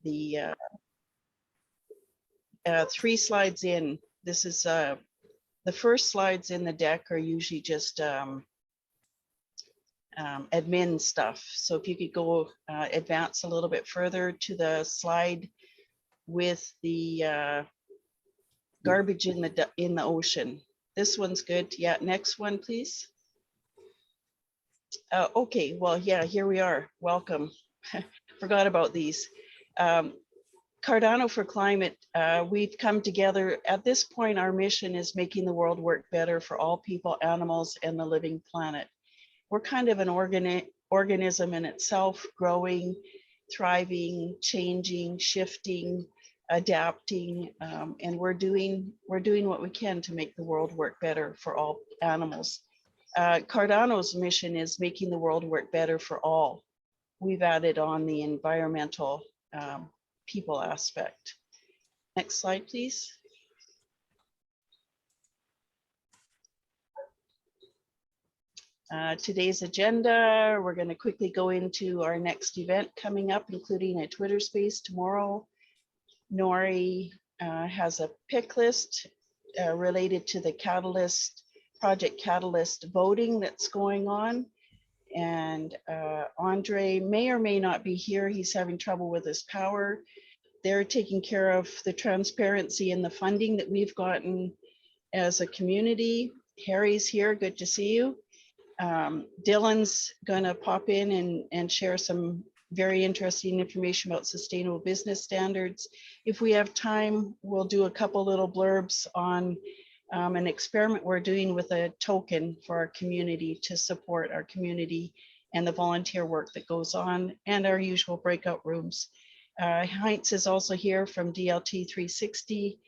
the 3 slides in. This is the first slides in the deck are usually just admin stuff. So if you could go advance a little bit further to the slide with the garbage in the ocean. This one's good. Yeah, next one, please. Okay, well, yeah, here we are. Welcome. Forgot about these. Cardano4Climate, we've come together. At this point, our mission is making the world work better for all people, animals, and the living planet. We're kind of an organism in itself, growing, thriving, changing, shifting, adapting, and we're doing what we can to make the world work better for all animals. Cardano's mission is making the world work better for all. We've added on the environmental people aspect. Next slide, please. Today's agenda, we're going to quickly go into our next event coming up, including a Twitter space tomorrow. Nori has a pick list related to the Catalyst, Project Catalyst voting that's going on. And Andre may or may not be here. He's having trouble with his power. They're taking care of the transparency and the funding that we've gotten as a community. Harry's here, good to see you. Dylan's gonna pop in and share some very interesting information about sustainable business standards. If we have time, we'll do a couple little blurbs on an experiment we're doing with a token for our community to support our community and the volunteer work that goes on, and our usual breakout rooms. Heinz is also here from DLT 360.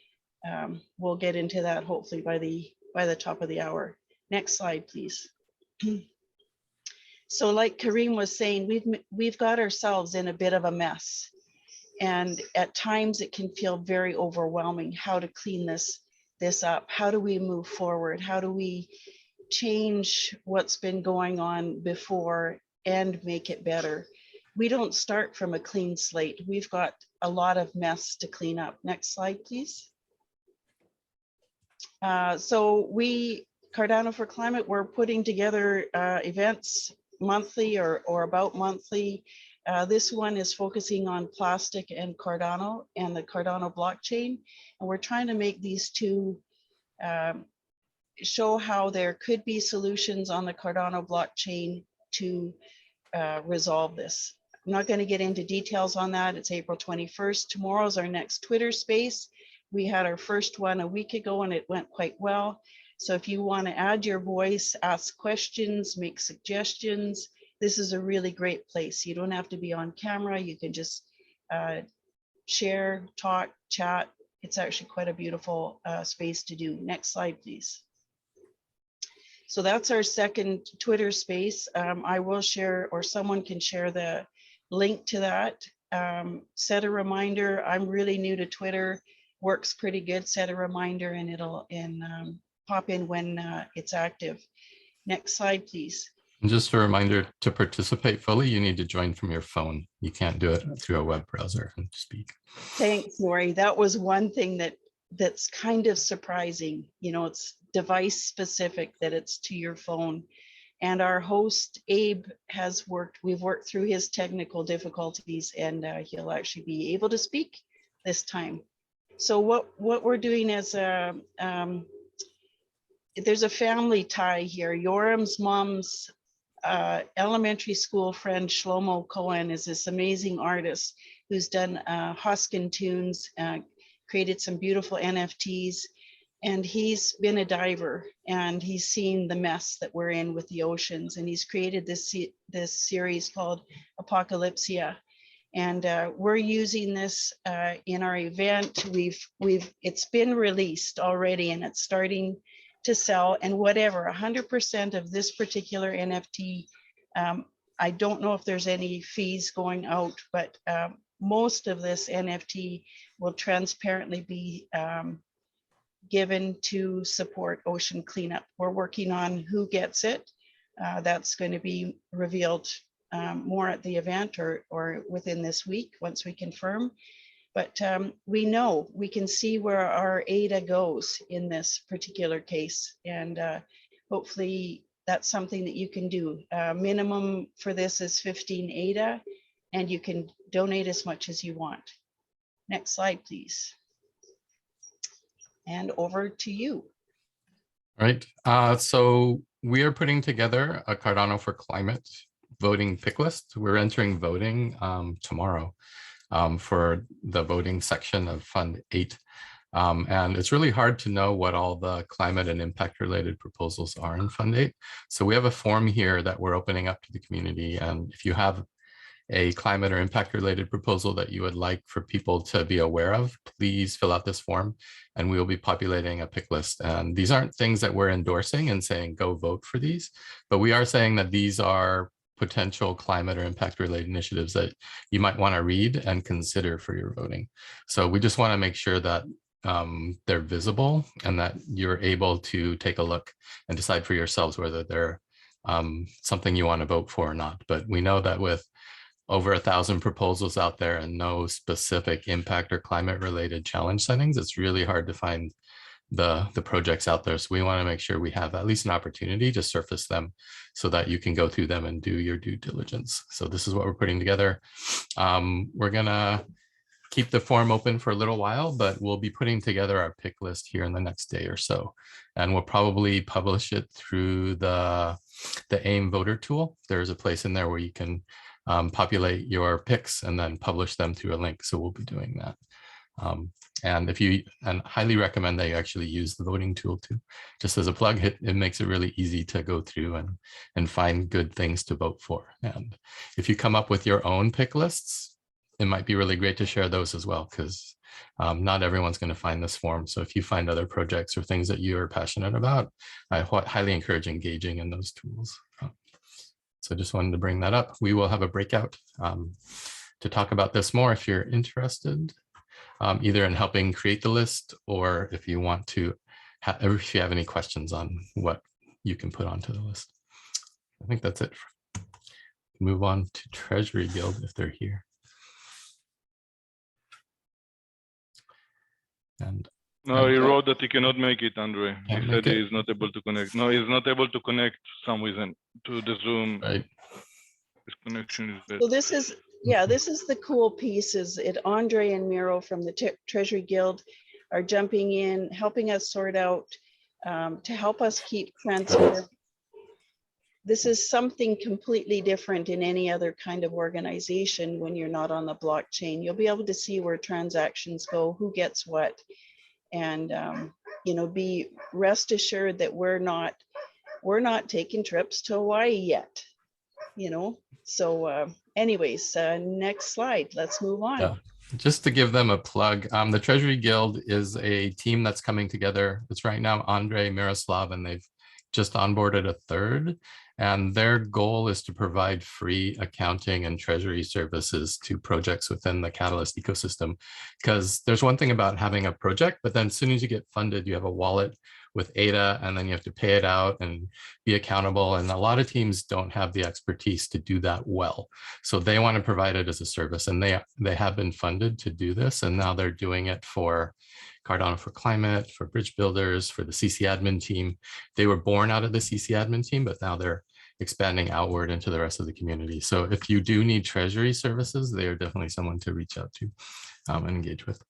We'll get into that hopefully by the top of the hour. Next slide, please. So like Kareem was saying, we've got ourselves in a bit of a mess, and at times it can feel very overwhelming how to clean this up. How do we move forward? How do we change what's been going on before and make it better? We don't start from a clean slate. We've got a lot of mess to clean up. Next slide, please. So Cardano4Climate, we're putting together events monthly or about monthly. This one is focusing on plastic and Cardano and the Cardano blockchain. And we're trying to make these two show how there could be solutions on the Cardano blockchain to resolve this. I'm not going to get into details on that. It's April 21st. Tomorrow's our next Twitter space. We had our first one a week ago and it went quite well. So if you want to add your voice, ask questions, make suggestions, this is a really great place. You don't have to be on camera. You can just share, talk, chat. It's actually quite a beautiful space to do. Next slide, please. So that's our second Twitter space. I will share, or someone can share the link to that. Set a reminder. I'm really new to Twitter. Works pretty good. Set a reminder and it'll pop in when it's active. Next slide, please. And just a reminder, to participate fully, you need to join from your phone. You can't do it through a web browser and speak. Thanks, Lori. That was one thing that's kind of surprising. You know, it's device specific that it's to your phone. And our host, Abe, we've worked through his technical difficulties and he'll actually be able to speak this time. So what we're doing is there's a family tie here. Yoram's mom's elementary school friend Shlomo Cohen is this amazing artist who's done Hoskin tunes, created some beautiful NFTs, and he's been a diver and he's seen the mess that we're in with the oceans, and he's created this series called Apocalypsia. And we're using this in our event. It's been released already and it's starting to sell, and whatever, 100% of this particular NFT, I don't know if there's any fees going out, but most of this NFT will transparently be given to support ocean cleanup. We're working on who gets it. That's going to be revealed more at the event or within this week once we confirm. But we know, we can see where our ADA goes in this particular case. And hopefully that's something that you can do. Minimum for this is 15 ADA, and you can donate as much as you want. Next slide, please. And over to you. All right. So we are putting together a Cardano4Climate voting pick list. We're entering voting tomorrow for the voting section of Fund 8. And it's really hard to know what all the climate and impact related proposals are in Fund 8. So we have a form here that we're opening up to the community. And if you have a climate or impact related proposal that you would like for people to be aware of, please fill out this form and we will be populating a pick list. And these aren't things that we're endorsing and saying, go vote for these, but we are saying that these are potential climate or impact related initiatives that you might want to read and consider for your voting. So we just want to make sure that they're visible and that you're able to take a look and decide for yourselves whether they're something you want to vote for or not. But we know that with over 1,000 proposals out there and no specific impact or climate related challenge settings, it's really hard to find the projects out there. So we want to make sure we have at least an opportunity to surface them so that you can go through them and do your due diligence. So this is what we're putting together. We're gonna keep the form open for a little while, but we'll be putting together our pick list here in the next day or so. And we'll probably publish it through the AIM voter tool. There's a place in there where you can populate your picks and then publish them through a link. So we'll be doing that. And highly recommend that you actually use the voting tool too. Just as a plug, it makes it really easy to go through and find good things to vote for. And if you come up with your own pick lists, it might be really great to share those as well, because not everyone's going to find this form. So if you find other projects or things that you're passionate about, I highly encourage engaging in those tools. So just wanted to bring that up. We will have a breakout to talk about this more if you're interested, either in helping create the list or if you want to, if you have any questions on what you can put onto the list. I think that's it. Move on to Treasury Guild if they're here. And no, he wrote that he cannot make it, Andre. He said he it? is not able to connect. No, he's not able to connect some reason to the Zoom. Right. His connection is bad. So this is, yeah, this is the cool piece, is it Andre and Miro from the Treasury Guild are jumping in, helping us sort out, to help us keep transparent. This is something completely different in any other kind of organization. When you're not on the blockchain, you'll be able to see where transactions go, who gets what, and you know, be rest assured that we're not taking trips to Hawaii yet, you know. So anyways, next slide, let's move on. Yeah. Just to give them a plug, the Treasury Guild is a team that's coming together. It's right now Andre, Miroslav, and they've just onboarded a third. And their goal is to provide free accounting and treasury services to projects within the Catalyst ecosystem. Because there's one thing about having a project, but then as soon as you get funded, you have a wallet with ADA, and then you have to pay it out and be accountable. And a lot of teams don't have the expertise to do that well. So they want to provide it as a service, and they have been funded to do this. And now they're doing it for Cardano4Climate, for bridge builders, for the CC admin team. They were born out of the CC admin team, but now they're expanding outward into the rest of the community. So if you do need treasury services, they are definitely someone to reach out to and engage with.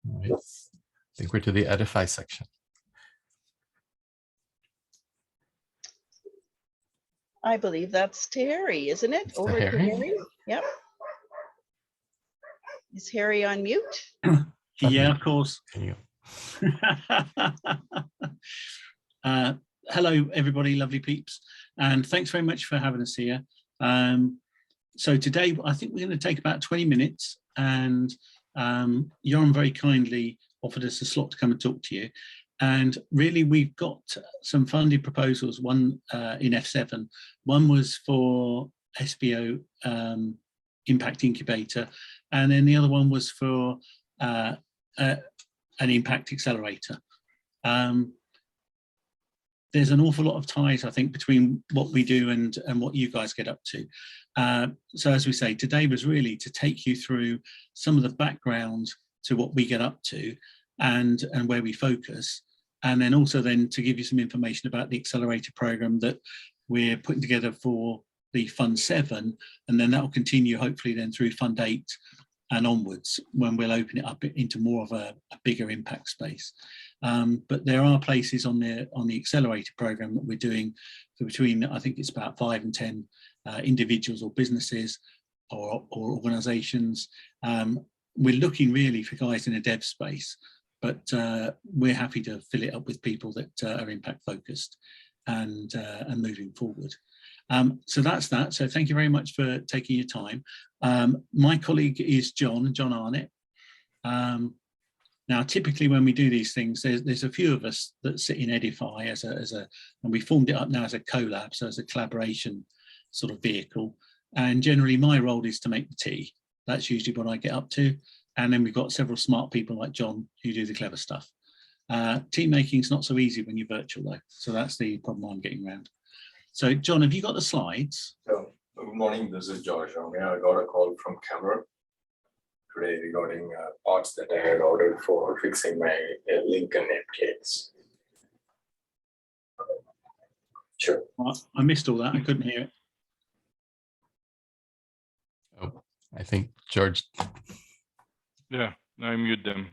All right. I think we're to the Edify section. I believe that's to Harry, isn't it? It's over to Harry. Harry. Yep. Is Harry on mute? Yeah, of course. There you go. Hello, everybody, lovely peeps, and thanks very much for having us here. So today, I think we're going to take about 20 minutes, and Joran very kindly offered us a slot to come and talk to you. And really, we've got some funded proposals, one in F7, one was for SBO Impact Incubator, and then the other one was for an Impact Accelerator. there's an awful lot of ties, I think, between what we do and what you guys get up to. So as we say, today was really to take you through some of the background to what we get up to and where we focus. And then also then to give you some information about the Accelerator program that we're putting together for the Fund 7, and then that will continue hopefully then through Fund 8 and onwards, when we'll open it up into more of a bigger impact space. But there are places on the Accelerator program that we're doing for between, I think it's about 5 and 10 individuals or businesses or organizations. We're looking really for guys in a dev space, but we're happy to fill it up with people that are impact focused and moving forward. So that's that. So thank you very much for taking your time. My colleague is John Arnott. Now, typically when we do these things, there's a few of us that sit in Edify and we formed it up now as a collab, so as a collaboration sort of vehicle. And generally my role is to make the tea. That's usually what I get up to. And then we've got several smart people like John who do the clever stuff. Tea making is not so easy when you're virtual though. So that's the problem I'm getting around. So John, have you got the slides? So, good morning, this is George. I got a call from Cameron today regarding parts that I had ordered for fixing my Lincoln nameplates. Sure. I missed all that. I couldn't hear it. Oh, I think George. Yeah, I mute them.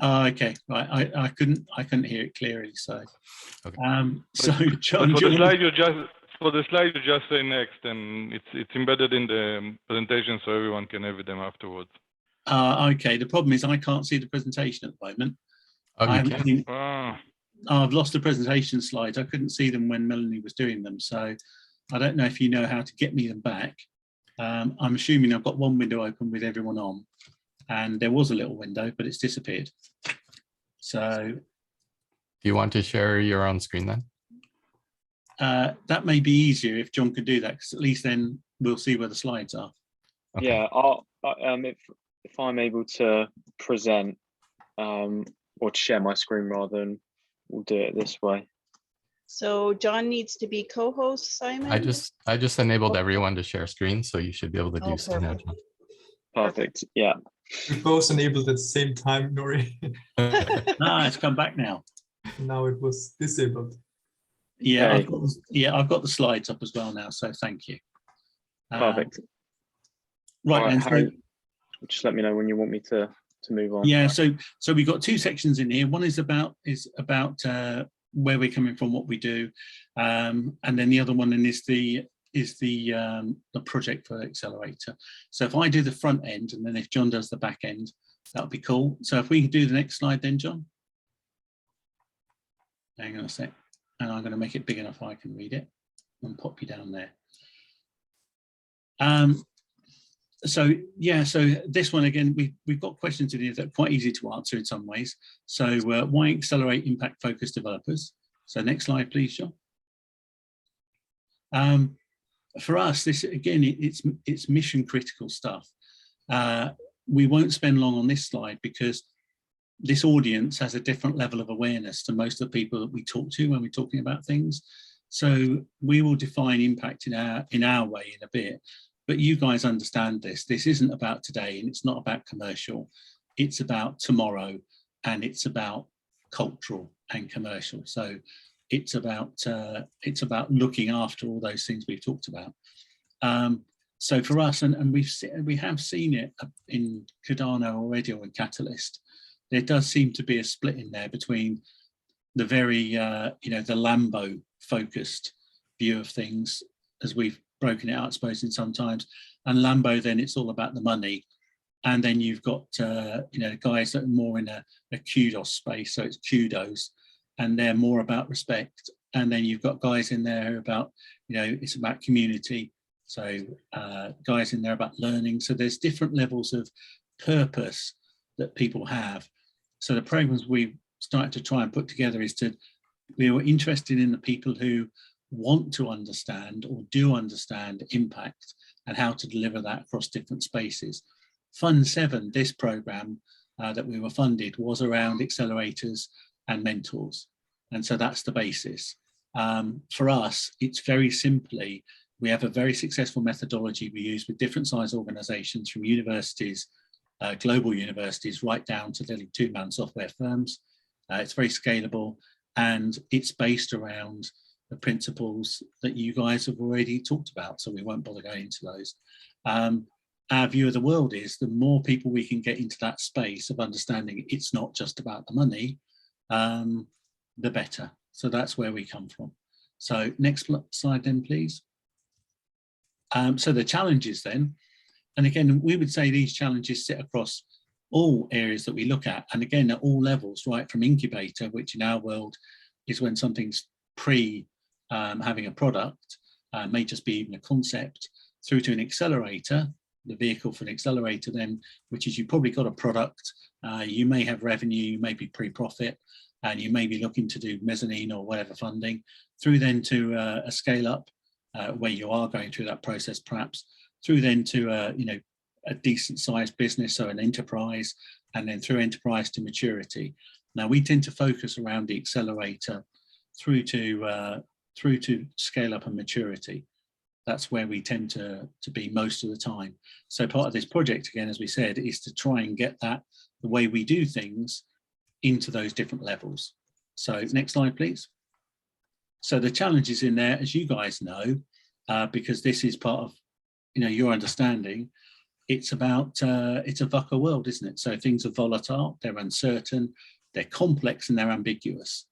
Oh, okay. Right. I couldn't hear it clearly. So, Okay. So John, But for the slide you just say next, and it's embedded in the presentation, so everyone can have them afterwards. Okay. The problem is I can't see the presentation at the moment. Oh, you can? I've lost the presentation slides. I couldn't see them when Melanie was doing them. So I don't know if you know how to get me them back. I'm assuming I've got one window open with everyone on, and there was a little window, but it's disappeared. So Do you want to share your own screen then? that may be easier if John could do that, because at least then we'll see where the slides are. Okay. Yeah, if I'm able to present or to share my screen rather, than we'll do it this way. So John needs to be co-host, Simon? I just enabled everyone to share screen, so you should be able to do so now, perfect. John. Perfect. Yeah. We both enabled at the same time, Nori. It's come back now. Now it was disabled. Yeah, Okay. I've got the slides up as well now, so thank you. Perfect. Right, Alright, and Harry, just let me know when you want me to move on. yeah, so we've got two sections in here. One is about where we're coming from, what we do, and then the other one is the project for Accelerator. So if I do the front end, and then if John does the back end, that would be cool. So if we can do the next slide then, John. Hang on a sec, and I'm going to make it big enough I can read it and pop you down there. So yeah, so this one again, we've got questions in here that are quite easy to answer in some ways. So why accelerate impact focused developers? So next slide, please, John. For us, this again, it's mission critical stuff. We won't spend long on this slide because this audience has a different level of awareness to most of the people that we talk to when we're talking about things. So we will define impact in our way in a bit. But you guys understand this. This isn't about today, and it's not about commercial. It's about tomorrow, and it's about cultural and commercial. So it's about looking after all those things we've talked about. So for us, and we have seen it in Cardano already, or in Catalyst, there does seem to be a split in there between the very the Lambo focused view of things, as we've broken it out, I suppose, in sometimes, and Lambo, then it's all about the money, and then you've got guys that are more in a kudos space, so it's kudos, and they're more about respect, and then you've got guys in there about it's about community, so guys in there about learning. So there's different levels of purpose that people have. So the programs we started to try and put together we were interested in the people who want to understand or do understand impact and how to deliver that across different spaces. Fund 7, this program that we were funded, was around accelerators and mentors. And so that's the basis. For us, it's very simply, we have a very successful methodology we use with different size organizations, from universities, global universities, right down to the two-man software firms. It's very scalable, and it's based around the principles that you guys have already talked about, so we won't bother going into those. Our view of the world is the more people we can get into that space of understanding it's not just about the money, the better. So that's where we come from. So next slide then, please. So the challenges then, and again, we would say these challenges sit across all areas that we look at, and again, at all levels, right from incubator, which in our world is when something's having a product, may just be even a concept, through to an accelerator, the vehicle for an accelerator then, which is, you probably got a product, you may have revenue, you may be pre-profit, and you may be looking to do mezzanine or whatever funding, through then to a scale up, where you are going through that process perhaps, through then to a decent sized business, so an enterprise, and then through enterprise to maturity. Now we tend to focus around the accelerator through to scale up and maturity. That's where we tend to be most of the time. So part of this project, again, as we said, is to try and get that, the way we do things, into those different levels. So next slide, please. So the challenges in there, as you guys know, because this is part of your understanding, it's about, it's a VUCA world, isn't it? So things are volatile, they're uncertain, they're complex, and they're ambiguous.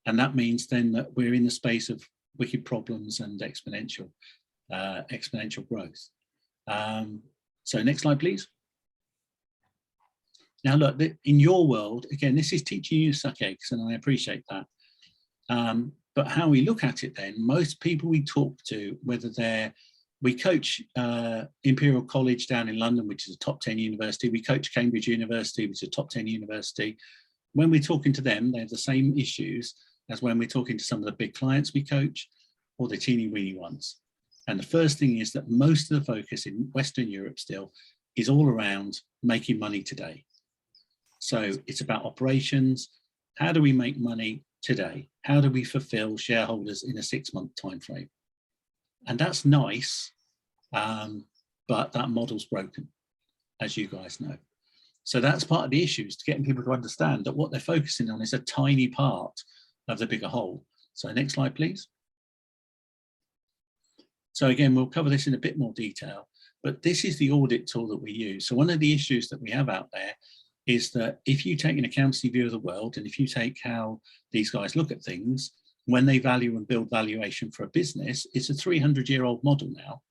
And that means then that we're in the space of wicked problems and exponential growth. So next slide, please. Now look, in your world, again, this is teaching you to suck eggs, and I appreciate that. But how we look at it then, most people we talk to, whether we coach Imperial College down in London, which is a top 10 university. We coach Cambridge University, which is a top 10 university. When we're talking to them, they have the same issues as when we're talking to some of the big clients we coach, or the teeny weeny ones. And the first thing is that most of the focus in Western Europe still is all around making money today. So it's about operations. How do we make money today? How do we fulfill shareholders in a 6-month time frame? And that's nice, but that model's broken, as you guys know. So that's part of the issue, is getting people to understand that what they're focusing on is a tiny part of the bigger whole. So next slide, please. So again, we'll cover this in a bit more detail, but this is the audit tool that we use. So one of the issues that we have out there is that if you take an accountancy view of the world, and if you take how these guys look at things, when they value and build valuation for a business, it's a 300-year-old model now.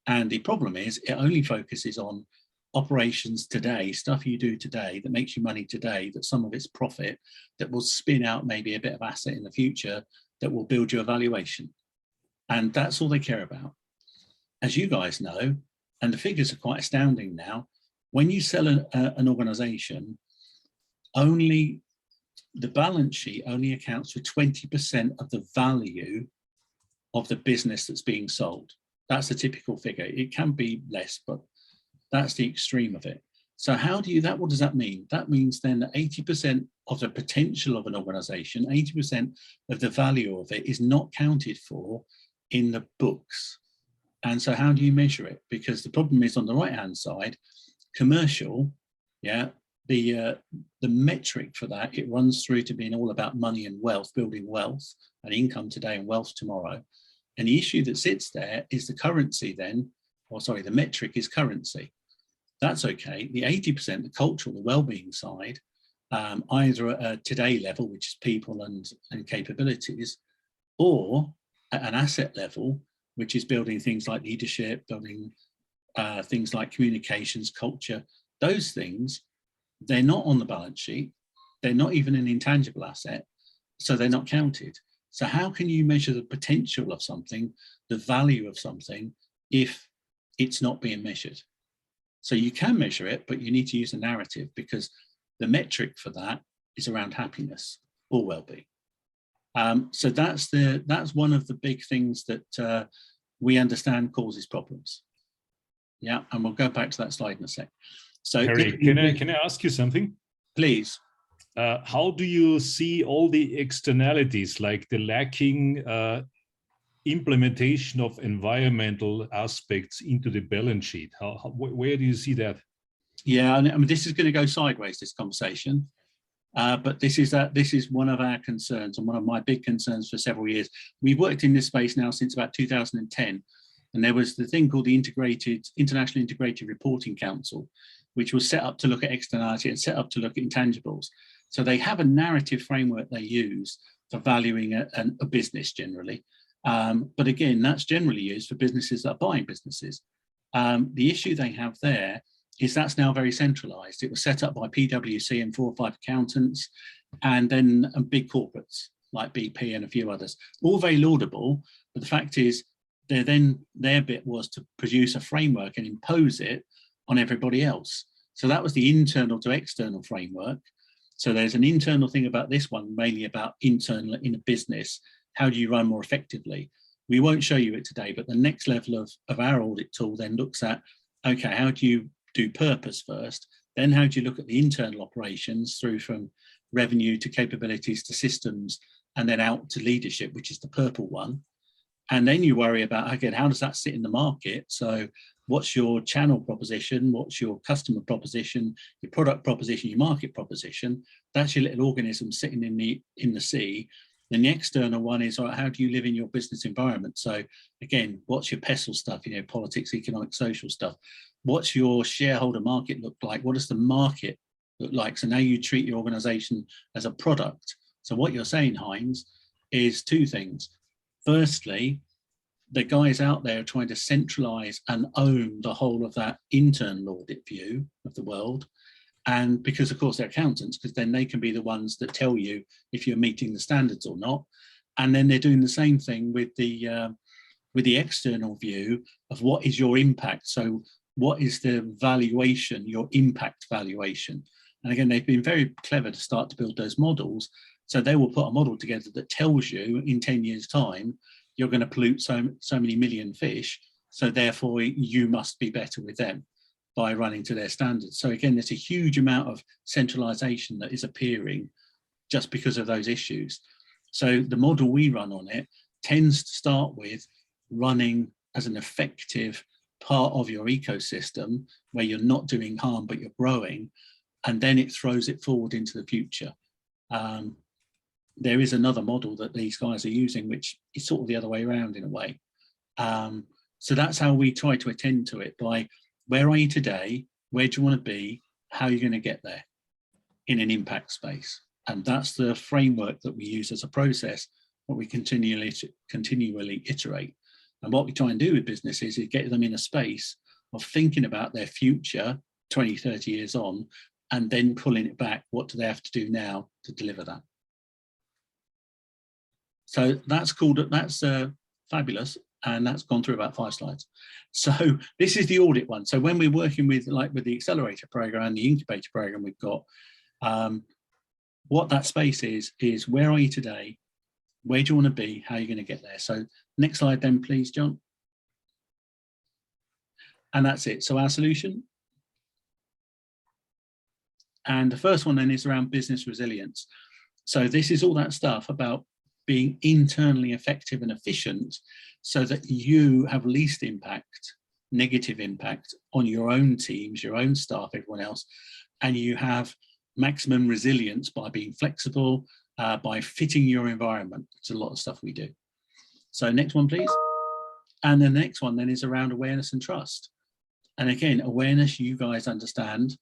And the problem is it only focuses on operations today, stuff you do today that makes you money today, that some of it's profit, that will spin out maybe a bit of asset in the future that will build you a valuation. And that's all they care about. As you guys know, and the figures are quite astounding now, when you sell an organization, only the balance sheet only accounts for 20% of the value of the business that's being sold. That's a typical figure. It can be less, but that's the extreme of it. So how do you that? What does that mean? That means then that 80% of the potential of an organization, 80% of the value of it is not counted for in the books. And so how do you measure it? Because the problem is on the right-hand side, commercial, yeah, the metric for that, it runs through to being all about money and wealth, building wealth and income today and wealth tomorrow. And the issue that sits there is the currency then, or sorry, the metric is currency. That's okay. The 80%, the cultural, the well-being side, either at a today level, which is people and capabilities, or at an asset level, which is building things like leadership, building things like communications, culture, those things, they're not on the balance sheet. They're not even an intangible asset, so they're not counted. So how can you measure the potential of something, the value of something, if it's not being measured? So you can measure it, but you need to use a narrative, because the metric for that is around happiness or well-being. So that's one of the big things that we understand causes problems. Yeah, and we'll go back to that slide in a sec. So Harry, can I ask you something? Please. how do you see all the externalities, like the lacking implementation of environmental aspects into the balance sheet? Where do you see that? Yeah, I mean, this is going to go sideways, this conversation. But this is one of our concerns and one of my big concerns for several years. We've worked in this space now since about 2010, and there was the thing called the International Integrated Reporting Council, which was set up to look at externality and set up to look at intangibles. So they have a narrative framework they use for valuing a business generally. But again, that's generally used for businesses that are buying businesses. The issue they have there is that's now very centralized. It was set up by PwC and 4 or 5 accountants, and then big corporates like BP and a few others. All very laudable, but the fact is, their bit was to produce a framework and impose it on everybody else. So that was the internal to external framework. So there's an internal thing about this one, mainly about internal in a business. How do you run more effectively? We won't show you it today, but the next level of our audit tool then looks at, okay, how do you do purpose first? Then how do you look at the internal operations through from revenue to capabilities to systems, and then out to leadership, which is the purple one. And then you worry about, again, how does that sit in the market? So what's your channel proposition? What's your customer proposition, your product proposition, your market proposition? That's your little organism sitting in the sea. Then the external one is, all right, how do you live in your business environment? So again, what's your PESTLE stuff, politics, economic, social stuff? What's your shareholder market look like? What does the market look like? So now you treat your organization as a product. So what you're saying, Heinz, is 2 things. Firstly, the guys out there are trying to centralize and own the whole of that internal audit view of the world. And because, of course, they're accountants, because then they can be the ones that tell you if you're meeting the standards or not. And then they're doing the same thing with the external view of what is your impact. So what is the valuation, your impact valuation? And again, they've been very clever to start to build those models. So they will put a model together that tells you in 10 years' time, you're going to pollute so many million fish. So therefore, you must be better with them by running to their standards. So again, there's a huge amount of centralization that is appearing just because of those issues. So the model we run on it tends to start with running as an effective part of your ecosystem where you're not doing harm, but you're growing, and then it throws it forward into the future. There is another model that these guys are using, which is sort of the other way around in a way. So that's how we try to attend to it, by where are you today? Where do you want to be? How are you going to get there in an impact space? And that's the framework that we use as a process, what we continually iterate. And what we try and do with businesses is get them in a space of thinking about their future 20, 30 years on, and then pulling it back. What do they have to do now to deliver that? So that's fabulous. And that's gone through about 5 slides. So this is the audit one. So when we're working with the Accelerator Program and the Incubator Program we've got, what that space is where are you today? Where do you want to be? How are you going to get there? So next slide then, please, John. And that's it. So our solution. And the first one then is around business resilience. So this is all that stuff about being internally effective and efficient so that you have least impact, negative impact on your own teams, your own staff, everyone else, and you have maximum resilience by being flexible, by fitting your environment. It's a lot of stuff we do. So next one, please. And the next one then is around awareness and trust. And again, awareness, you guys understand,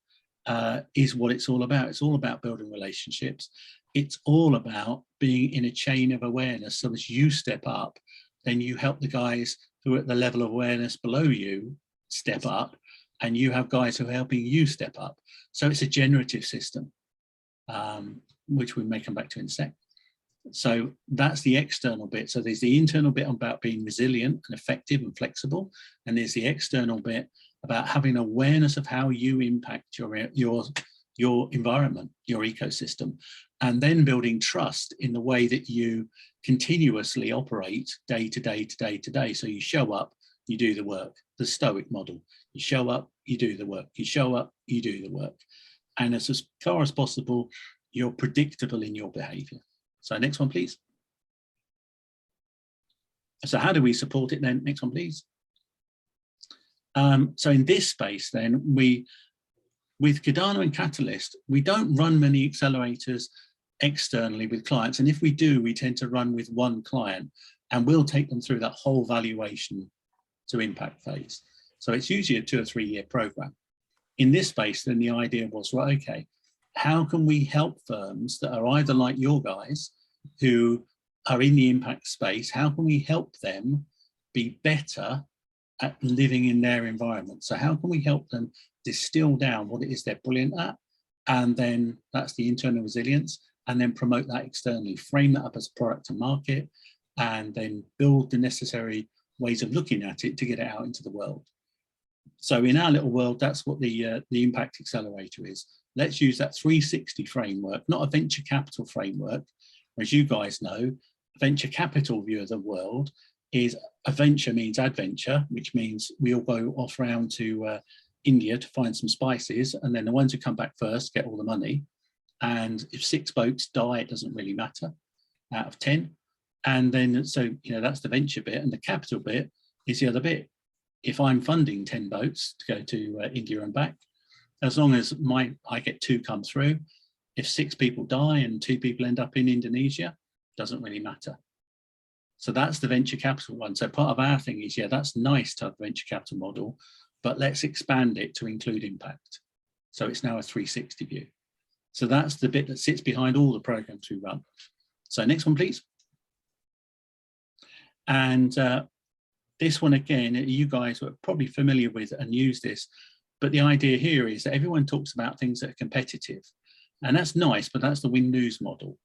is what it's all about. It's all about building relationships. It's all about being in a chain of awareness. So as you step up, then you help the guys who are at the level of awareness below you step up, and you have guys who are helping you step up. So it's a generative system, which we may come back to in a sec. So that's the external bit. So there's the internal bit about being resilient and effective and flexible. And there's the external bit about having awareness of how you impact your environment, your ecosystem, and then building trust in the way that you continuously operate day to day to day to day. So you show up, you do the work, the Stoic model. You show up, you do the work. You show up, you do the work. And as far as possible, you're predictable in your behavior. So next one, please. So how do we support it then? Next one, please. So in this space then, with Cardano and Catalyst, we don't run many accelerators externally with clients. And if we do, we tend to run with one client and we'll take them through that whole valuation to impact phase. So it's usually a 2 or 3 year program. In this space, then the idea was, well, okay, how can we help firms that are either like your guys who are in the impact space, how can we help them be better at living in their environment? So how can we help them distill down what it is they're brilliant at? And then that's the internal resilience, and then promote that externally, frame that up as a product to market, and then build the necessary ways of looking at it to get it out into the world. So in our little world, that's what the Impact Accelerator is. Let's use that 360 framework, not a venture capital framework. As you guys know, venture capital view of the world is a venture means adventure, which means we all go off around to India to find some spices, and then the ones who come back first get all the money. And if 6 boats die, it doesn't really matter out of 10. And then, so, you know, that's the venture bit, and the capital bit is the other bit. If I'm funding 10 boats to go to India and back, as long as I get 2 come through, if 6 people die and 2 people end up in Indonesia, doesn't really matter. So that's the venture capital one. So part of our thing is, yeah, that's nice to have a venture capital model, but let's expand it to include impact. So it's now a 360 view. So that's the bit that sits behind all the programs we run. So next one, please. And this one, again, you guys are probably familiar with and use this, but the idea here is that everyone talks about things that are competitive. And that's nice, but that's the win-lose model.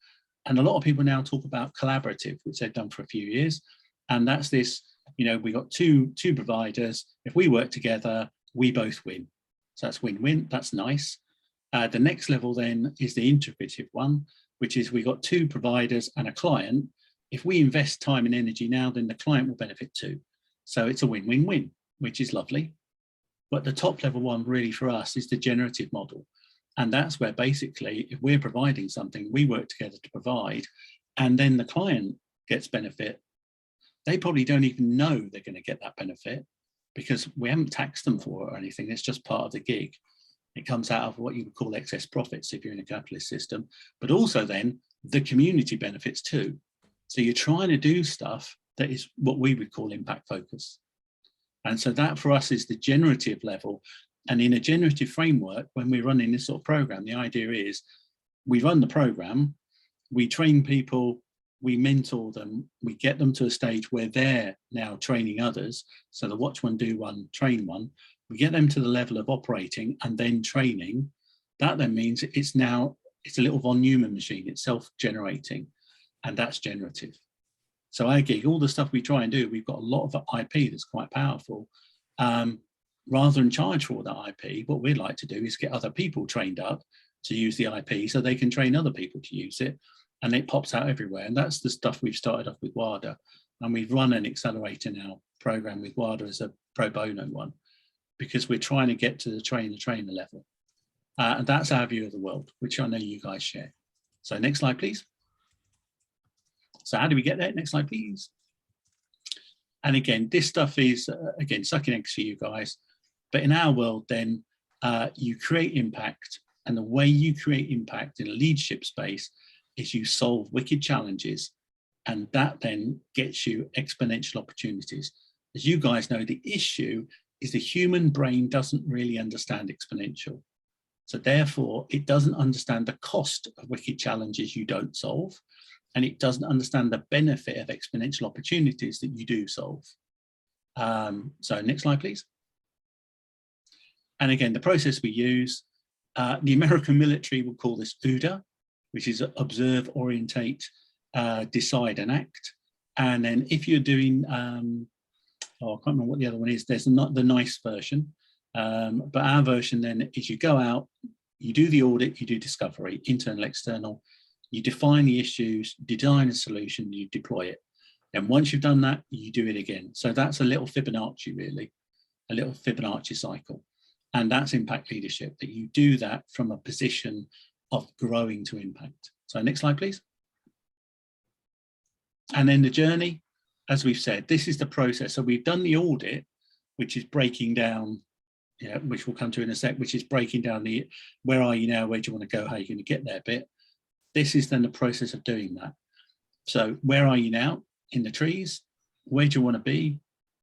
And a lot of people now talk about collaborative, which they've done for a few years. And that's this, you know, we got two providers. If we work together, we both win. So that's win-win, that's nice. The next level then is the integrative one, which is we got 2 providers and a client. If we invest time and energy now, then the client will benefit too. So it's a win-win-win, which is lovely. But the top level one really for us is the generative model. And that's where basically, if we're providing something, we work together to provide, and then the client gets benefit. They probably don't even know they're going to get that benefit because we haven't taxed them for it or anything. It's just part of the gig. It comes out of what you would call excess profits if you're in a capitalist system, but also then the community benefits too. So you're trying to do stuff that is what we would call impact focus. And so that for us is the generative level. And in a generative framework, when we're running this sort of program, the idea is we run the program, we train people, we mentor them, we get them to a stage where they're now training others. So the watch one, do one, train one. We get them to the level of operating and then training. That then means it's a little von Neumann machine, it's self-generating, and that's generative. So our gig, all the stuff we try and do, we've got a lot of IP that's quite powerful. Rather than charge for that IP, what we'd like to do is get other people trained up to use the IP so they can train other people to use it, and it pops out everywhere. And that's the stuff we've started off with WADA, and we've run an accelerator now program with WADA as a pro bono one, because we're trying to get to the trainer level. And that's our view of the world, which I know you guys share. So next slide, please. So how do we get there? Next slide, please. And again, this stuff is, again, sucking eggs for you guys. But in our world, then you create impact. And the way you create impact in a leadership space is you solve wicked challenges. And that then gets you exponential opportunities. As you guys know, the issue is the human brain doesn't really understand exponential. So therefore, it doesn't understand the cost of wicked challenges you don't solve. And it doesn't understand the benefit of exponential opportunities that you do solve. So next slide, please. And again, the process we use, the American military will call this OODA, which is observe, orientate, decide and act. And then if you're doing, I can't remember what the other one is, there's not the nice version, but our version then is you go out, you do the audit, you do discovery, internal, external, you define the issues, design a solution, you deploy it. And once you've done that, you do it again. So that's a little Fibonacci, really, a little Fibonacci cycle. And that's impact leadership, that you do that from a position of growing to impact. So next slide, please. And then the journey, as we've said, this is the process. So we've done the audit, which is breaking down, which we'll come to in a sec, which is breaking down the where are you now, where do you want to go, how are you going to get there bit. This is then the process of doing that. So where are you now in the trees? Where do you want to be?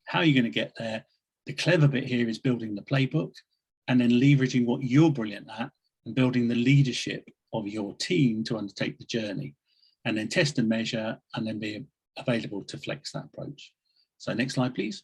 How are you going to get there? The clever bit here is building the playbook and then leveraging what you're brilliant at and building the leadership of your team to undertake the journey, and then test and measure and then be available to flex that approach. So next slide, please.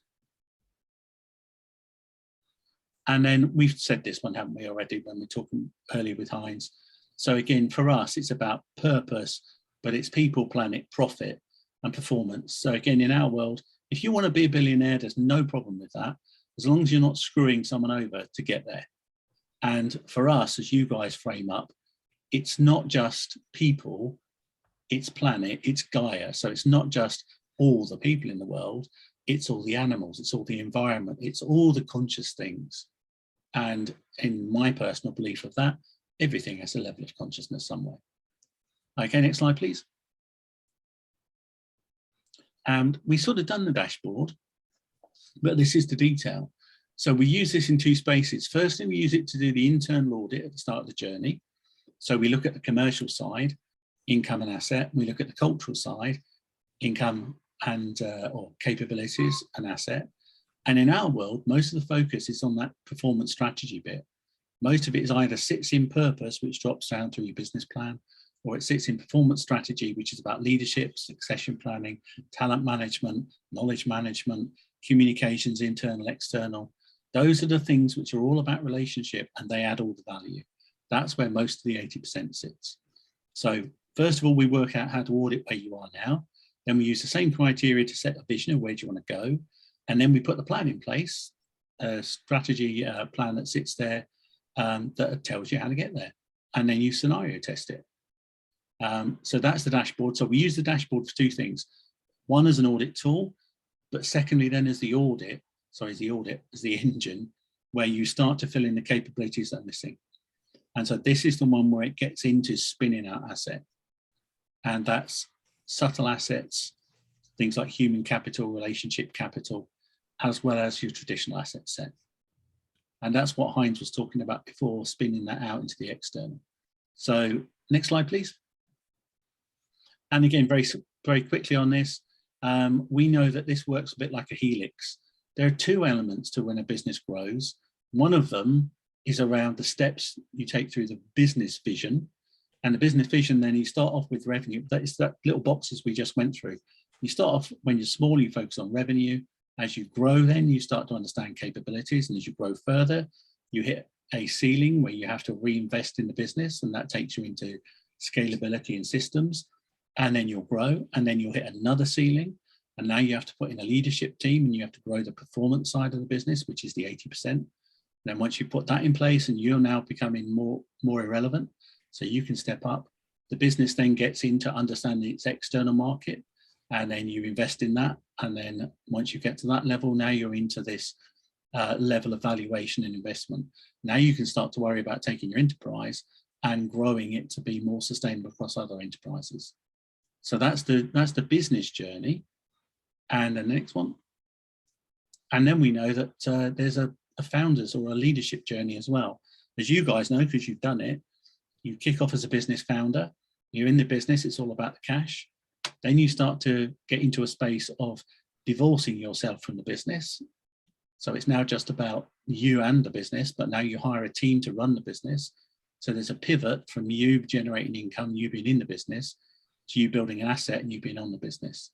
And then we've said this one, haven't we, already, when we're talking earlier with Heinz. So again, for us, it's about purpose, but it's people, planet, profit, and performance. So again, in our world, if you want to be a billionaire, there's no problem with that, as long as you're not screwing someone over to get there. And for us, as you guys frame up, it's not just people, it's planet, it's Gaia. So it's not just all the people in the world, it's all the animals, it's all the environment, it's all the conscious things. And in my personal belief of that, everything has a level of consciousness somewhere. Okay, next slide, please. And we sort of done the dashboard, but this is the detail. So we use this in two spaces. Firstly, we use it to do the internal audit at the start of the journey. So we look at the commercial side, income and asset. We look at the cultural side, income and or capabilities and asset. And in our world, most of the focus is on that performance strategy bit. Most of it is either sits in purpose, which drops down through your business plan, or it sits in performance strategy, which is about leadership, succession planning, talent management, knowledge management, communications, internal, external. Those are the things which are all about relationship, and they add all the value. That's where most of the 80% sits. So first of all, we work out how to audit where you are now. Then we use the same criteria to set a vision of where do you want to go. And then we put the plan in place, a strategy plan that sits there that tells you how to get there. And then you scenario test it. So that's the dashboard. So we use the dashboard for two things. One as an audit tool, but secondly then as the audit, as the engine, where you start to fill in the capabilities that are missing. And so this is the one where it gets into spinning out asset. And that's subtle assets, things like human capital, relationship capital, as well as your traditional asset set. And that's what Heinz was talking about before, spinning that out into the external. So next slide, please. And again, very quickly on this, we know that this works a bit like a helix. There are two elements to when a business grows. One of them is around the steps you take through the business vision. And the business vision, then you start off with revenue. That is that little boxes we just went through. You start off when you're small, you focus on revenue. As you grow, then you start to understand capabilities. And as you grow further, you hit a ceiling where you have to reinvest in the business. And that takes you into scalability and systems. And then you'll grow, and then you'll hit another ceiling. And now you have to put in a leadership team, and you have to grow the performance side of the business, which is the 80%. Then once you put that in place, and you're now becoming more irrelevant, so you can step up, the business then gets into understanding its external market, and then you invest in that. And then once you get to that level, now you're into this level of valuation and investment. Now you can start to worry about taking your enterprise and growing it to be more sustainable across other enterprises. So that's the business journey. And the next one. And then we know that there's a founders or a leadership journey as well. As you guys know, because you've done it, you kick off as a business founder, you're in the business, it's all about the cash. Then you start to get into a space of divorcing yourself from the business. So it's now just about you and the business, but now you hire a team to run the business. So there's a pivot from you generating income, you being in the business, to you building an asset and you being on the business.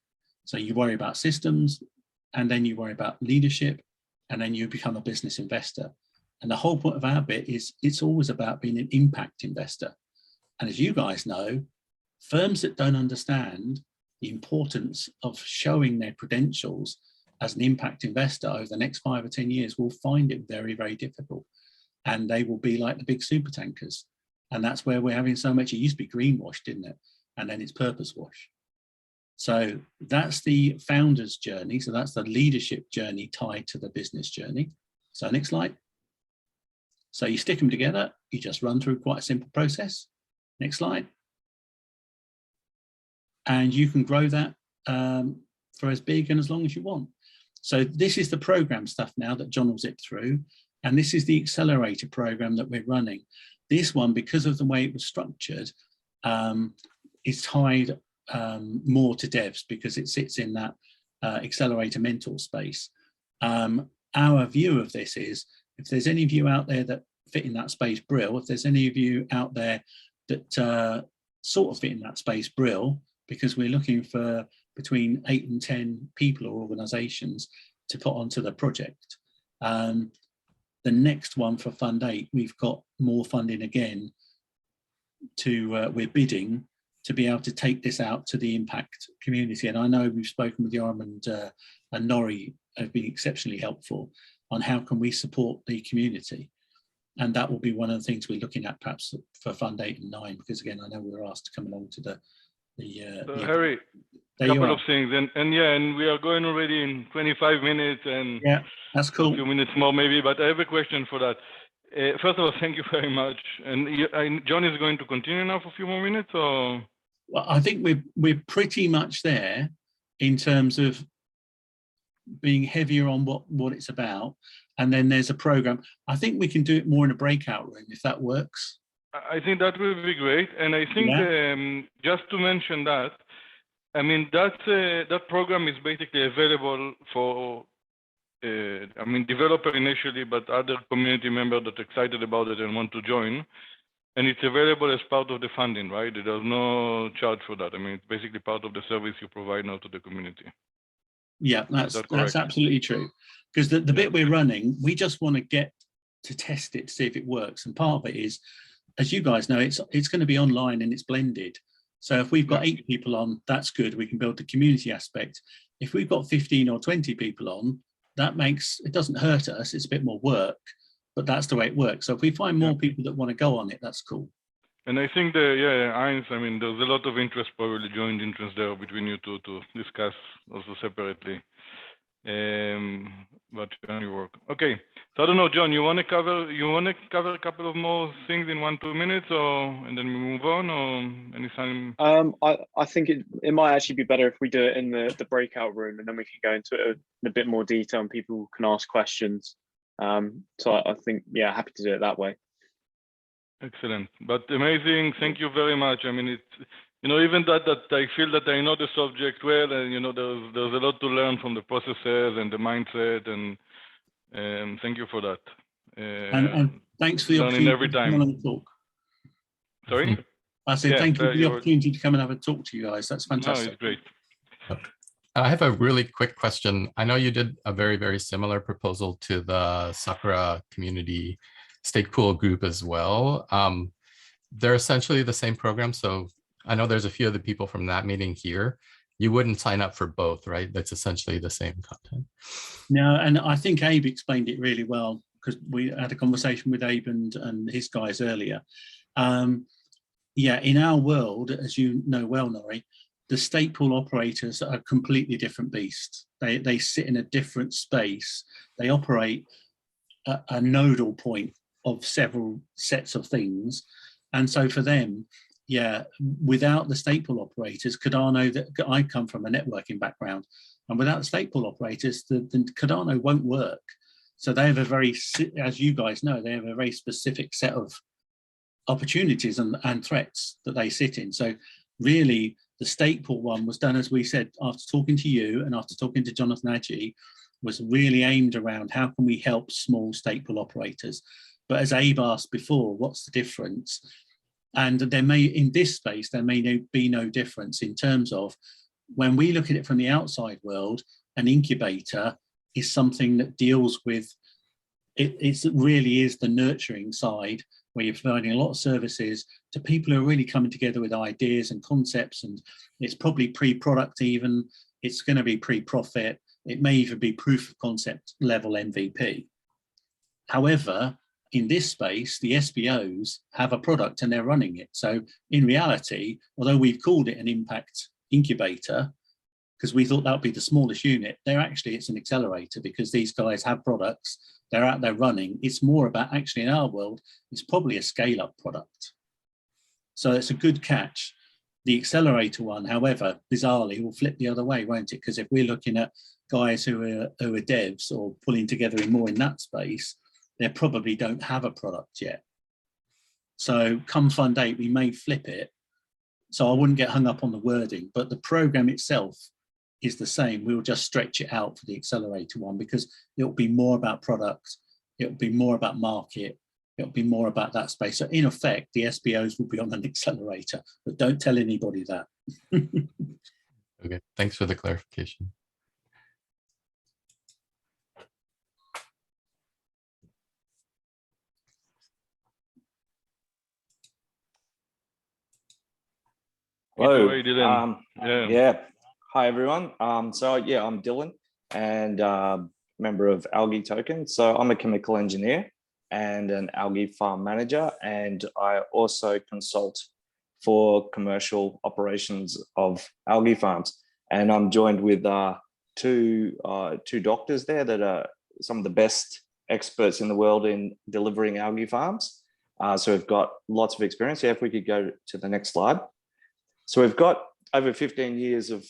So you worry about systems, and then you worry about leadership, and then you become a business investor. And the whole point of our bit is it's always about being an impact investor. And as you guys know, firms that don't understand the importance of showing their credentials as an impact investor over the next 5 or 10 years will find it very, very difficult. And they will be like the big super tankers. And that's where we're having so much. It used to be greenwash, didn't it? And then it's purpose wash. So that's the founder's journey. So that's the leadership journey tied to the business journey. So next slide. So you stick them together, you just run through quite a simple process. Next slide. And you can grow that for as big and as long as you want. So this is the program stuff now that John will zip through. And this is the Accelerator program that we're running. This one, because of the way it was structured, is tied more to devs because it sits in that Accelerator mentor space. Our view of this is, if there's any of you out there that fit in that space, brill. If there's any of you out there that sort of fit in that space, brill, because we're looking for between 8 and 10 people or organizations to put onto the project. The next one for Fund 8, we've got more funding again to, we're bidding to be able to take this out to the impact community. And I know we've spoken with Yoram and Nori have been exceptionally helpful on how can we support the community. And that will be one of the things we're looking at perhaps for Fund 8 and 9, because again, I know we were asked to come along to the Harry, a couple of things, and we are going already in 25 minutes, and yeah, that's cool. A few minutes more maybe, but I have a question for that. First of all, thank you very much. And John is going to continue now for a few more minutes, or? Well, I think we're pretty much there in terms of being heavier on what it's about, and then there's a program. I think we can do it more in a breakout room if that works. I think that will be great, and I think just to mention that, I mean that program is basically available for, I mean, developer initially, but other community members that are excited about it and want to join, and it's available as part of the funding, right? There's no charge for that. I mean, it's basically part of the service you provide now to the community. Yeah, that's absolutely true. Because the bit we're running, we just want to get to test it to see if it works, and part of it is, as you guys know, it's going to be online and it's blended. So if we've got 8 people on, that's good. We can build the community aspect. If we've got 15 or 20 people on, that makes, it doesn't hurt us. It's a bit more work, but that's the way it works. So if we find more people that want to go on it, that's cool. And I think Heinz, I mean, there's a lot of interest, probably joint interest there between you two to discuss also separately. But you work. Okay, so I don't know, John, you want to cover a couple of more things in 1-2 minutes, or and then we move on, or anything? I think it might actually be better if we do it in the breakout room, and then we can go into it in a bit more detail and people can ask questions. So I think, yeah, happy to do it that way. Excellent, but amazing. Thank you very much. I mean, it's, you know, even that I feel that I know the subject well, and you know, there's a lot to learn from the processes and the mindset, and thank you for that. And thanks for the opportunity every time. to come and talk. Sorry? I said thank you for the opportunity to come and have a talk to you guys. That's fantastic. No, it's great. I have a really quick question. I know you did a very, very similar proposal to the Sakura community stake pool group as well. They're essentially the same program. So I know there's a few of the people from that meeting here. You wouldn't sign up for both, right? That's essentially the same content. No, and I think Abe explained it really well, because we had a conversation with Abe and his guys earlier. Yeah, in our world, as you know well, Nori, the stake pool operators are a completely different beast. They sit in a different space. They operate a nodal point of several sets of things. And so for them, yeah, without the stake pool operators, Cardano, I come from a networking background, and without the stake pool operators, the Cardano won't work. So they have a very, as you guys know, they have a very specific set of opportunities and threats that they sit in. So really, the stake pool one was done, as we said, after talking to you and after talking to Jonathan Adji, was really aimed around how can we help small stake pool operators. But as Abe asked before, what's the difference? And there may, in this space, there may be no difference in terms of when we look at it from the outside world, an incubator is something that deals with, it really is the nurturing side where you're providing a lot of services to people who are really coming together with ideas and concepts, and it's probably pre-product even, it's going to be pre-profit, it may even be proof of concept level MVP. However, in this space, the SBOs have a product and they're running it. So in reality, although we've called it an impact incubator, because we thought that would be the smallest unit, it's an accelerator, because these guys have products, they're out there running. It's more about, actually in our world, it's probably a scale-up product. So it's a good catch. The accelerator one, however, bizarrely will flip the other way, won't it? Because if we're looking at guys who are devs or pulling together more in that space, they probably don't have a product yet. So come fund 8, we may flip it. So I wouldn't get hung up on the wording, but the program itself is the same. We'll just stretch it out for the accelerator one because it'll be more about product. It'll be more about market. It'll be more about that space. So in effect, the SBOs will be on an accelerator, but don't tell anybody that. Okay, thanks for the clarification. Hello. Yeah. Hi everyone. So yeah, I'm Dylan and member of Algae Token. So I'm a chemical engineer and an algae farm manager, and I also consult for commercial operations of algae farms. And I'm joined with two doctors there that are some of the best experts in the world in delivering algae farms. So we've got lots of experience. Yeah, if we could go to the next slide. So we've got over 15 years of,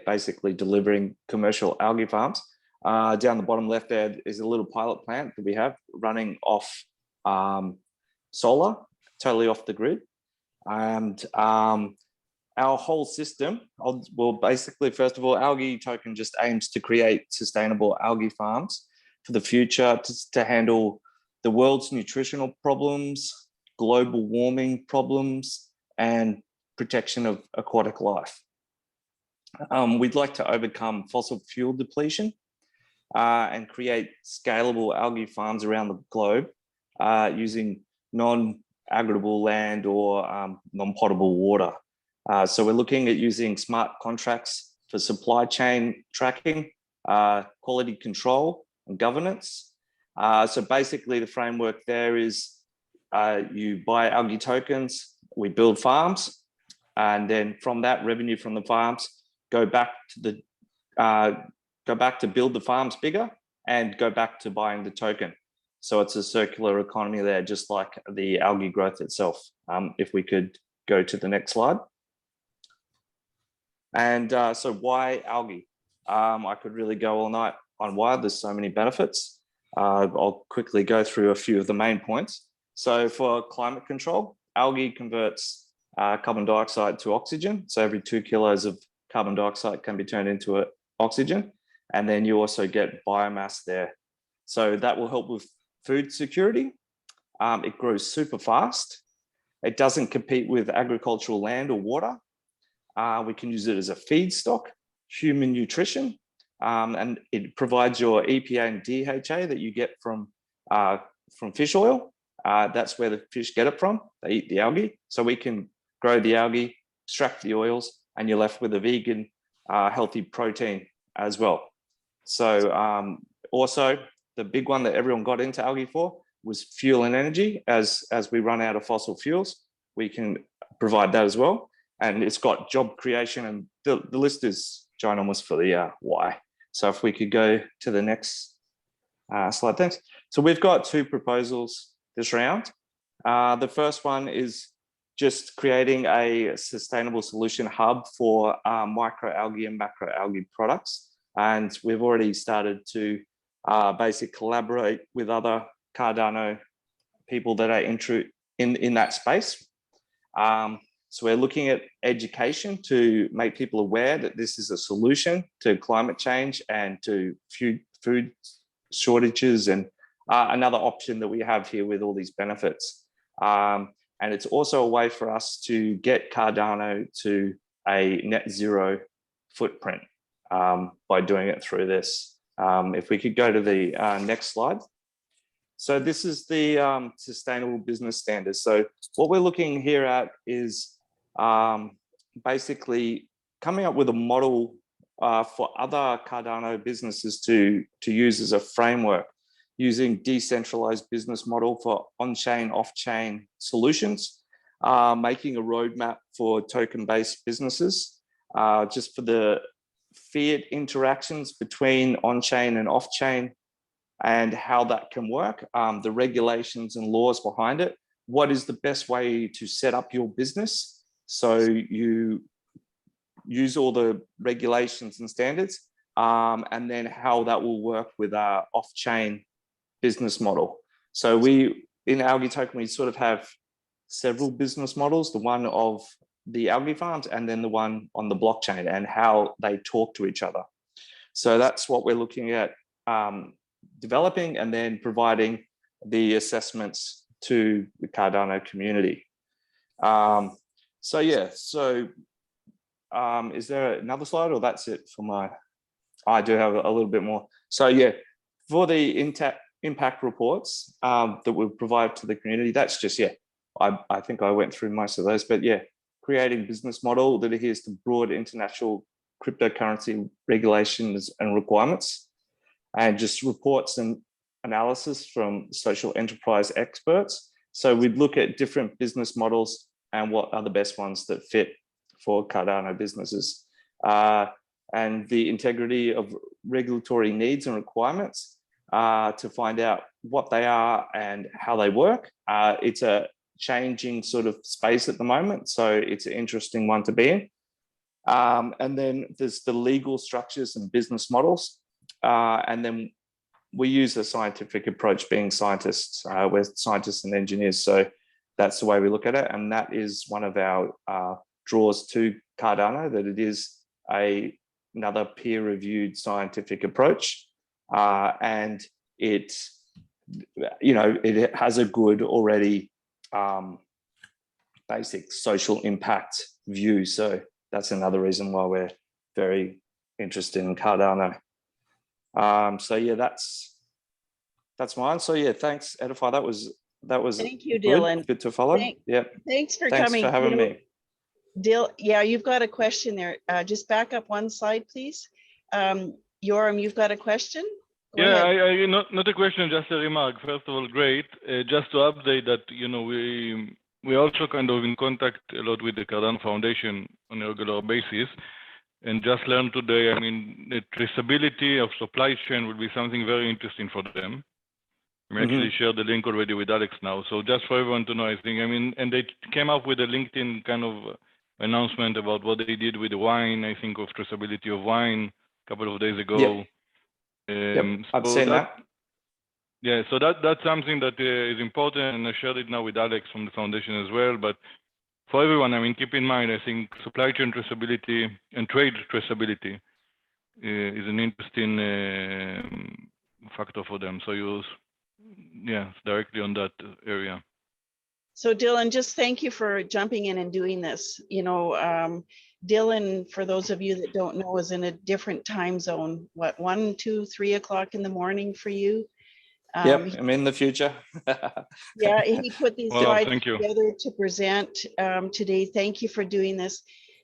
basically delivering commercial algae farms. Down the bottom left there is a little pilot plant that we have running off solar, totally off the grid. And our whole system, well, basically, first of all, Algae Token just aims to create sustainable algae farms for the future to handle the world's nutritional problems, global warming problems, and protection of aquatic life. We'd like to overcome fossil fuel depletion and create scalable algae farms around the globe using non-agritable land or non-potable water. So we're looking at using smart contracts for supply chain tracking, quality control and governance. So basically the framework there is you buy algae tokens, we build farms, and then from that revenue from the farms, go back to build the farms bigger and go back to buying the token. So it's a circular economy there, just like the algae growth itself. If we could go to the next slide. And so why algae? I could really go all night on why. There's so many benefits. I'll quickly go through a few of the main points. So for climate control, algae converts carbon dioxide to oxygen. So every 2 kilos of carbon dioxide can be turned into oxygen. And then you also get biomass there. So that will help with food security. It grows super fast. It doesn't compete with agricultural land or water. We can use it as a feedstock, human nutrition, and it provides your EPA and DHA that you get from fish oil. That's where the fish get it from. They eat the algae. So we can grow the algae, extract the oils, and you're left with a vegan, healthy protein as well. So also the big one that everyone got into algae for was fuel and energy. As we run out of fossil fuels, we can provide that as well. And it's got job creation, and the list is ginormous for the why. So if we could go to the next slide, thanks. So we've got 2 proposals this round. The first one is just creating a sustainable solution hub for microalgae and macroalgae products. And we've already started to basically collaborate with other Cardano people that are in that space. So we're looking at education to make people aware that this is a solution to climate change and to food shortages, and another option that we have here with all these benefits. And it's also a way for us to get Cardano to a net zero footprint by doing it through this. If we could go to the next slide. So this is the sustainable business standards. So what we're looking here at is basically coming up with a model for other Cardano businesses to use as a framework, using decentralized business model for on-chain, off-chain solutions, making a roadmap for token-based businesses, just for the fiat interactions between on-chain and off-chain and how that can work, the regulations and laws behind it, what is the best way to set up your business. So you use all the regulations and standards, and then how that will work with our off-chain business model. So we, in Algae Token, we sort of have several business models, the one of the algae farms and then the one on the blockchain, and how they talk to each other. So that's what we're looking at developing, and then providing the assessments to the Cardano community. So yeah, so is there another slide, or that's it for my, I do have a little bit more. So yeah, for the impact reports that we provide to the community, that's just, yeah, I think I went through most of those, but yeah, creating business model that adheres to broad international cryptocurrency regulations and requirements, and just reports and analysis from social enterprise experts. So we'd look at different business models and what are the best ones that fit for Cardano businesses. And the integrity of regulatory needs and requirements to find out what they are and how they work. It's a changing sort of space at the moment, so it's an interesting one to be in. And then there's the legal structures and business models. And then we use a scientific approach, being scientists. We're scientists and engineers, so that's the way we look at it. And that is one of our draws to Cardano, that it is another peer-reviewed scientific approach. And it, you know, it has a good already basic social impact view. So that's another reason why we're very interested in Cardano. So yeah, that's mine. So yeah, thanks, Edify. That was Thank you, good. Dylan. Good to follow. Yeah. Thanks for Thanks coming. for having me. Yeah, you've got a question there. Just back up one slide, please. Yoram, you've got a question? Go Yeah, ahead. not a question, just a remark. First of all, great. Just to update that, you know, we also kind of in contact a lot with the Cardano Foundation on a regular basis, and just learned today, I mean, the traceability of supply chain will be something very interesting for them. We actually shared the link already with Alex now. So just for everyone to know, I think, I mean, and they came up with a LinkedIn kind of announcement about what they did with the wine, I think, of traceability of wine a couple of days ago. Yep. I've seen that. Yeah, so that's something that is important, and I shared it now with Alex from the foundation as well. But for everyone, I mean, keep in mind, I think supply chain traceability and trade traceability is an interesting factor for them. So directly on that area. So Dylan, just thank you for jumping in and doing this. You know, Dylan, for those of you that don't know, is in a different time zone. What, 1, 2, 3 o'clock in the morning for you? Yep, I'm in the future. Yeah, he put these Well, slides thank you. together to present today. Thank you for doing this.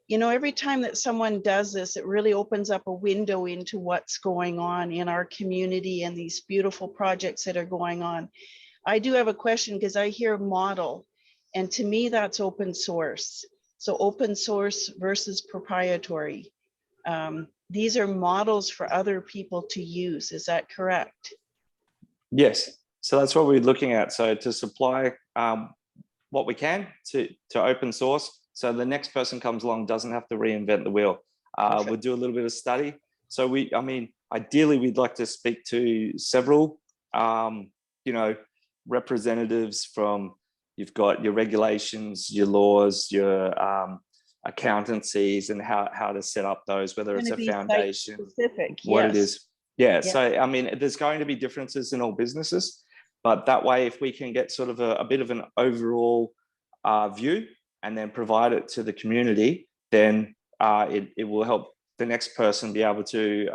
You know, every time that someone does this, it really opens up a window into what's going on in our community and these beautiful projects that are going on. I do have a question, because I hear model, and to me that's open source. So open source versus proprietary. These are models for other people to use. Is that correct? Yes, so that's what we're looking at. So to supply what we can to open source, so the next person comes along doesn't have to reinvent the wheel. We'll do a little bit of study. So I mean, ideally we'd like to speak to several, you know, representatives from, you've got your regulations, your laws, your accountancies, and how to set up those, whether it's a foundation, what it is. Yeah, so I mean, there's going to be differences in all businesses, but that way, if we can get sort of a bit of an overall view and then provide it to the community, then it will help the next person be able to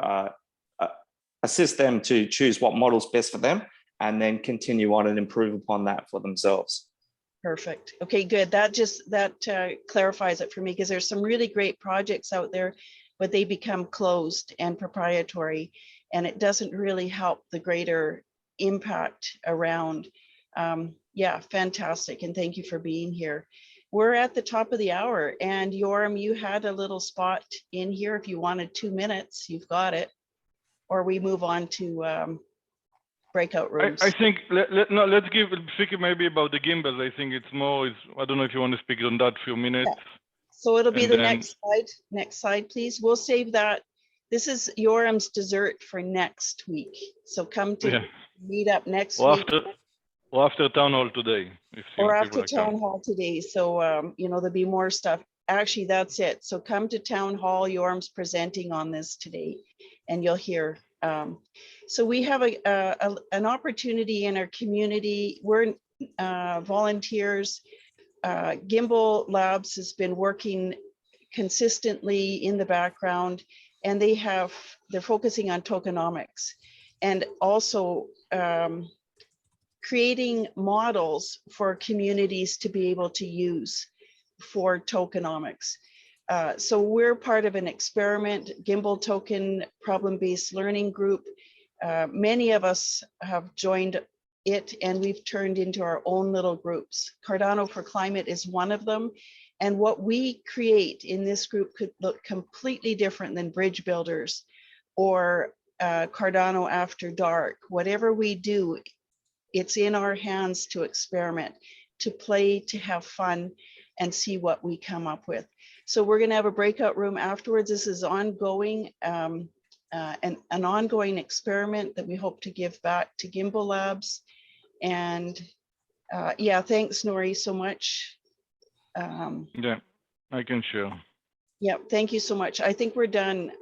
assist them to choose what model's best for them, and then continue on and improve upon that for themselves. Perfect. Okay, good. That clarifies it for me, because there's some really great projects out there, but they become closed and proprietary, and it doesn't really help the greater impact around. Yeah, fantastic. And thank you for being here. We're at the top of the hour, and Yoram, you had a little spot in here. If you wanted 2 minutes, you've got it. Or we move on to breakout rooms. I think no, let's speak maybe about the gimbals. I think it's more. I don't know if you want to speak on that for a minute. Yeah. So it'll be And the then- next slide. Next slide, please. We'll save that. This is Yoram's dessert for next week. So come to Yeah. meet up next Or week. after town hall today. If Or people after are town coming. hall today. So, you know, there'll be more stuff. Actually, that's it. So come to town hall. Yoram's presenting on this today and you'll hear. So we have an opportunity in our community. We're volunteers. Gimbal Labs has been working consistently in the background, and they're focusing on tokenomics and also creating models for communities to be able to use for tokenomics. So we're part of an experiment, Gimbal Token Problem-Based Learning Group. Many of us have joined it and we've turned into our own little groups. Cardano4Climate is one of them. And what we create in this group could look completely different than Bridge Builders or Cardano After Dark. Whatever we do, it's in our hands to experiment, to play, to have fun, and see what we come up with. So we're going to have a breakout room afterwards. This is ongoing, an ongoing experiment that we hope to give back to Gimbal Labs. And yeah, thanks, Nori, so much. Yeah, I can share. Yeah, thank you so much. I think we're done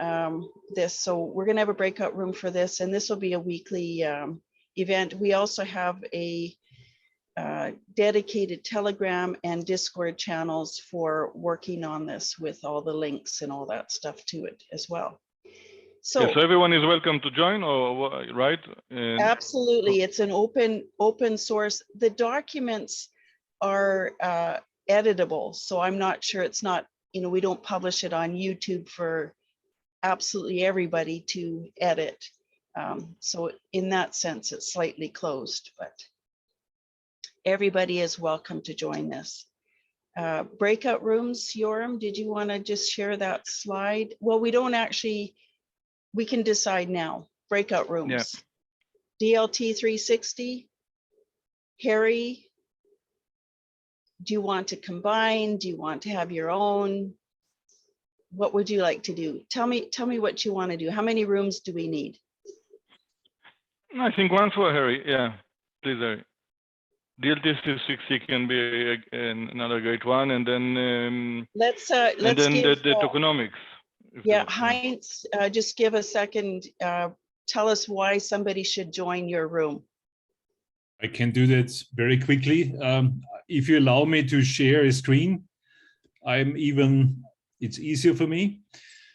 this. So we're going to have a breakout room for this, and this will be a weekly event. We also have a dedicated Telegram and Discord channels for working on this with all the links and all that stuff to it as well. So, yeah, so everyone is welcome to join, or right? And absolutely, it's an open source. The documents are editable, so I'm not sure, it's not, you know, we don't publish it on YouTube for absolutely everybody to edit. So in that sense, it's slightly closed, but everybody is welcome to join this. Breakout rooms, Yoram, did you want to just share that slide? Well, we don't actually, we can decide now. Breakout rooms. Yeah. DLT 360. Harry, do you want to combine? Do you want to have your own? What would you like to do? Tell me what you want to do. How many rooms do we need? I think one for Harry. Yeah, please, Harry. DLT 360 can be another great one, and then let's and then give, the tokenomics. Yeah, Heinz, just give a second. Tell us why somebody should join your room. I can do that very quickly. If you allow me to share a screen, it's easier for me.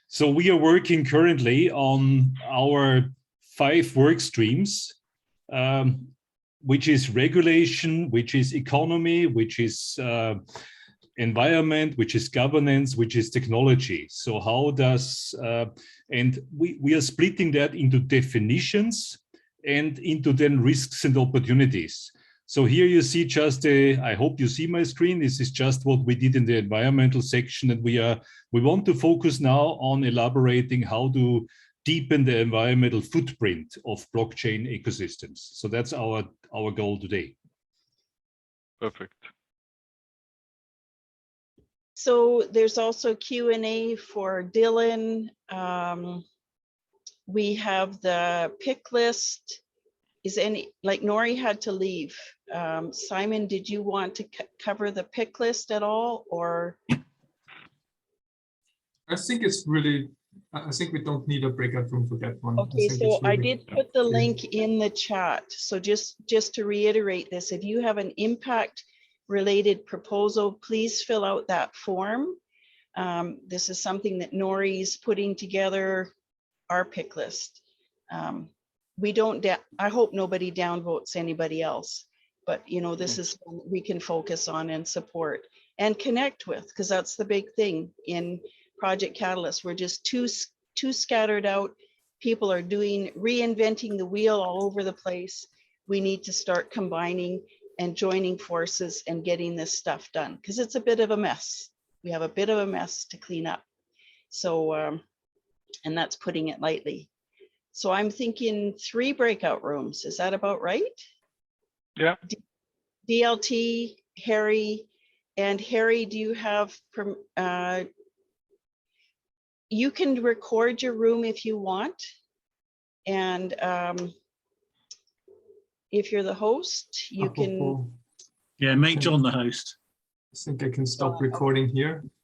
So we are working currently on our 5 work streams, which is regulation, which is economy, which is environment, which is governance, which is technology. So how does, and we are splitting that into definitions and into then risks and opportunities. So here you see just I hope you see my screen. This is just what we did in the environmental section, and we want to focus now on elaborating how to deepen the environmental footprint of blockchain ecosystems. So that's our goal today. Perfect. So there's also Q&A for Dylan. We have the pick list. Is any, like Nori had to leave. Simon, did you want to cover the pick list at all, or? I think it's really, I think we don't need a breakout room for that one. Okay, so I did put the link in the chat. So just to reiterate this, if you have an impact related proposal, please fill out that form. This is something that Nori's putting together, our pick list. We don't, I hope nobody downvotes anybody else, but you know, this is one we can focus on and support and connect with, because that's the big thing in Project Catalyst. We're just too scattered out. People are reinventing the wheel all over the place. We need to start combining and joining forces and getting this stuff done, because it's a bit of a mess. We have a bit of a mess to clean up. So, and that's putting it lightly. So I'm thinking 3 breakout rooms. Is that about right? Yeah. DLT, Harry, and Harry, do you have, you can record your room if you want. And if you're the host, you can. Apropos, Yeah, make John the host. I think I can stop recording here.